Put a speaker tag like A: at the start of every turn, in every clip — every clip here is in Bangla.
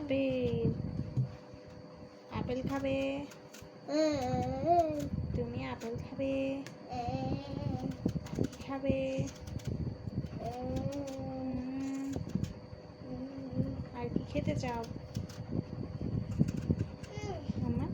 A: আপেল। আপেল খাবে? তুমি আপেল খাবে? খাবে? আর কি খেতে চাও মাম্মা?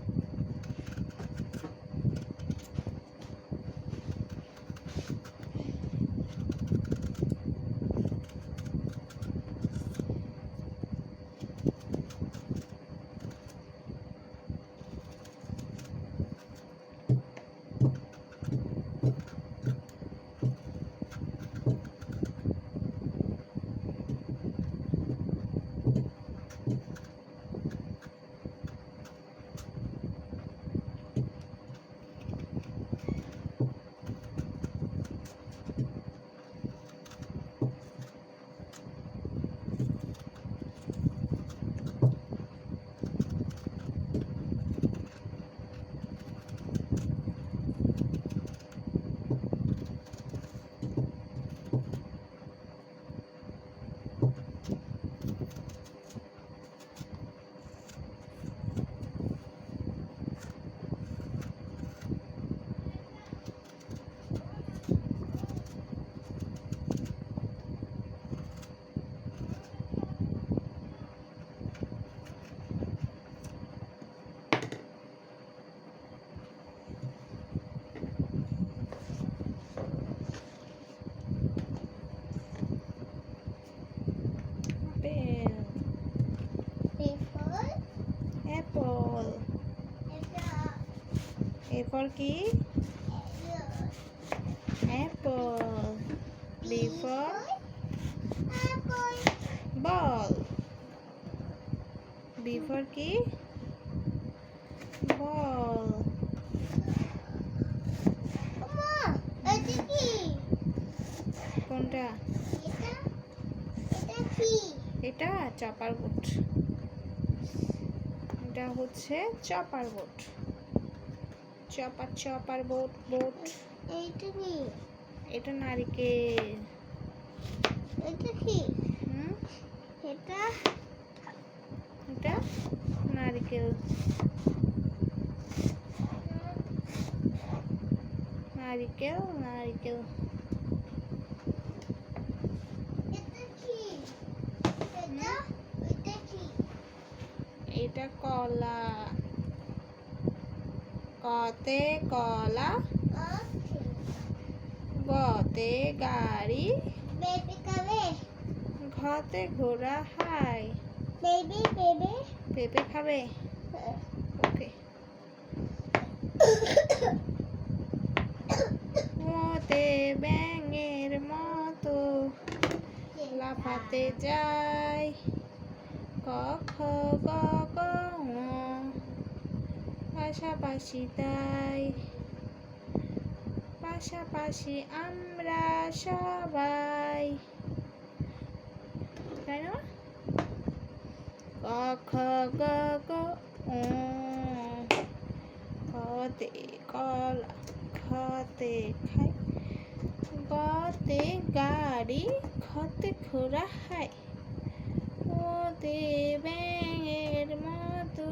A: Apple. A for কি? Apple. B for ball. B for কি? Ball. কোনটা? এটা চপার বোট। এটা হচ্ছে chopper boat. Chopper boat boat.
B: এইটা কি?
A: এটা নারকেল।
B: এটা কি?
A: এটা নারকেল। নারকেল নারকেল।
B: এটা কি? এটা কি?
A: এটা কলা। কতে কলা, গতে গাড়ি,
B: বেবি খাবে?
A: ঘতে ঘোড়া হাই।
B: বেবি
A: পেঁপে খাবে? ওকে। মোতে ব্যাঙের মতো লাফাতে যাই। ক খ গ গ ঙ পাশাপাশি তাই। পাশাপাশি আমরা সবাই। তাই না? ক খ গ গ ঙ খতে কলা, খতে খাই, গতে গাড়ি, খতে ঘোড়া হাই। ওতে ব্যাঙের মতো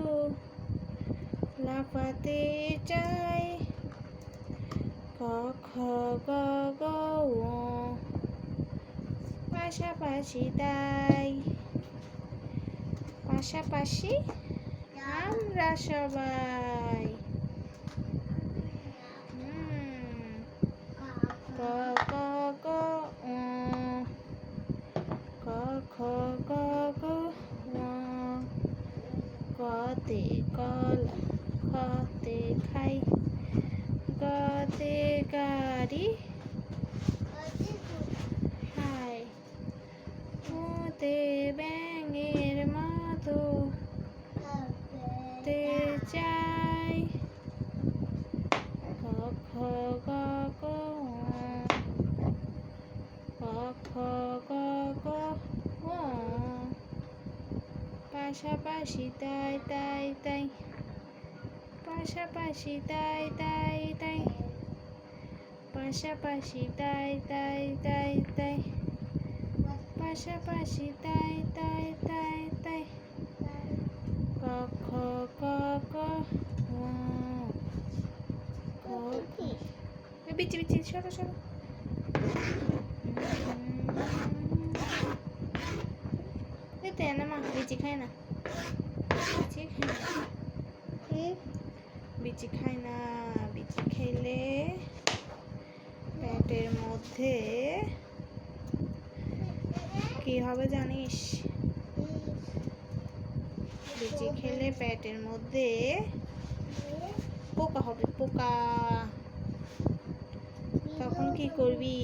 A: লাফাতে চাই। ক খ গ গ ঙ পাশাপাশি তাই। পাশাপাশি আমরা সবাই। ক ক গ ঙ ক খ গ গ ঙ কতে কলা, খতে খাই, গতে গাড়ি হাই। ওতে ব্যাঙের মতো তে চাই। ক খ গ গ ঙ ক খ গ গ ঙ পাশাপাশি তাই তাই তাই। পাশাপাশি তাই তাই তাই। পাশাপাশি তাই তাই তাই তাই। পাশাপাশি তাই তাই তাই তাই। খ গ ঘ ঙ চ বিচি বিচি সরো সরো এতে না মা বিচি খায় না বিচি খায় না বিচি খায় না বিচি খেলে পেটের মধ্যে কি হবে জানিস বিচি খেলে পেটের মধ্যে পোকা হবে পোকা তখন কি করবি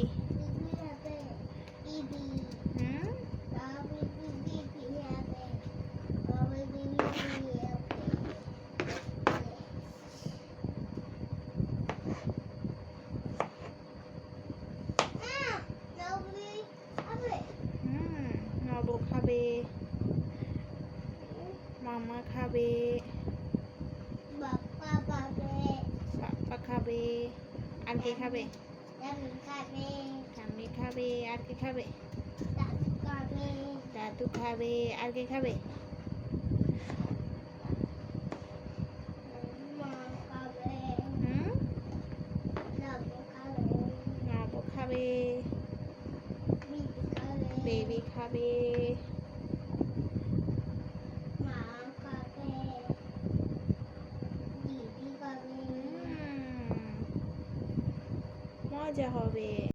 A: হুম নব খাবে মামা খাবে পাপা খাবে আর কে খাবে ঠাম্মি খাবে আর কে খাবে দাদু খাবে আর কে খাবে হুম নব খাবে বেবি খাবে মজা হবে